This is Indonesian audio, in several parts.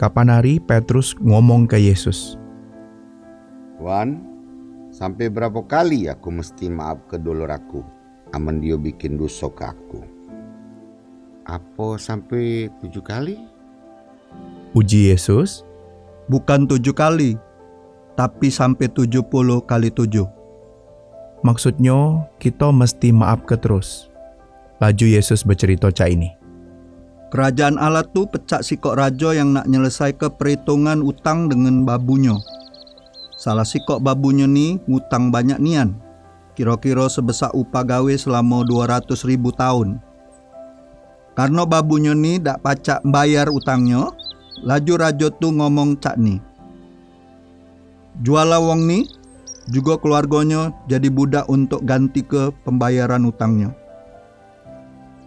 Kapan hari Petrus ngomong ke Yesus, "Wan, sampai berapa kali aku mesti maaf ke dulur aku, aman dia bikin dosa ke aku? Apa sampai 7 kali?" Uji Yesus. Bukan 7 kali, tapi sampai 70 kali 7. Maksudnya kita mesti maaf ke terus. Laju Yesus bercerita cak ini. Kerajaan Allah tu pecak sikok raja yang nak nyelesai ke perhitungan utang dengan babunya. Salah sikok babunya ni ngutang banyak nian, kira-kira sebesar upah gawe selama 200.000 tahun. Karena babunya ni dak pacak bayar utangnya, laju raja tu ngomong cak ni, "Jualah wong ni, juga keluarganya jadi budak untuk ganti ke pembayaran utangnya."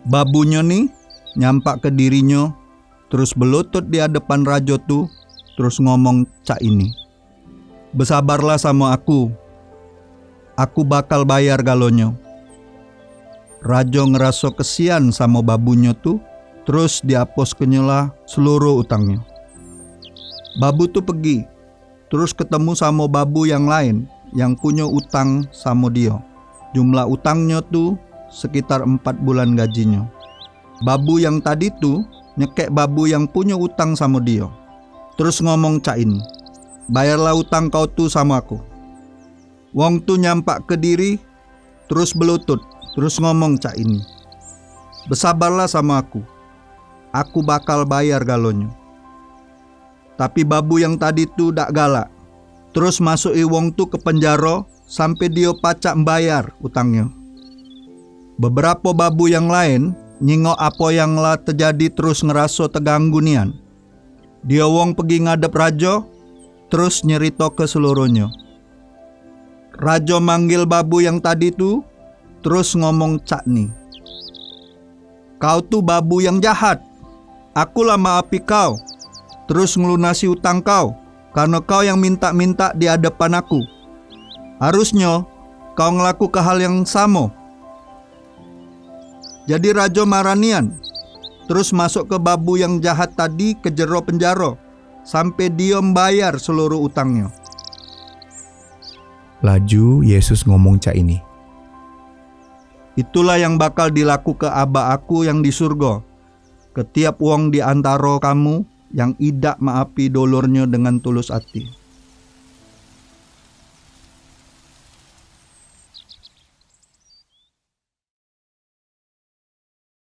Babunya ni nyampak ke dirinya, terus berlutut di hadapan raja tu, terus ngomong cak ini, "Bersabarlah sama aku bakal bayar galonyo." Raja ngerasa kesian sama babunya tu, terus dihapus kenyalah seluruh utangnya. Babu tu pergi, terus ketemu sama babu yang lain yang punya utang sama dia. Jumlah utangnya tu sekitar 4 bulan gajinya. Babu yang tadi tu nyekek babu yang punya utang sama dia, terus ngomong cak ini, "Bayarlah utang kau tu sama aku." Wong tu nyampak ke diri, terus berlutut, terus ngomong cak ini, "Bersabarlah sama aku bakal bayar galonyo." Tapi babu yang tadi tu dak galak, terus masuki wong tu ke penjara sampai dia pacak bayar utangnya. Beberapa babu yang lain nyingok apa yang lah terjadi, terus ngerasa terganggu nian. Dia wong pergi ngadep raja, terus nyerita ke seluruhnya. Raja manggil babu yang tadi tu, terus ngomong cak ni, "Kau tu babu yang jahat. Akulah maafi kau, terus ngelunasi utang kau, karena kau yang minta-minta di hadapan aku. Harusnya kau ngelaku ke hal yang sama." Jadi raja maranian, terus masuk ke babu yang jahat tadi ke jero penjara, sampai dia membayar seluruh utangnya. Laju Yesus ngomong cak ini, "Itulah yang bakal dilaku ke Aba aku yang di surga, ke tiap wong di antara kamu yang idak maafi dulurnya dengan tulus hati."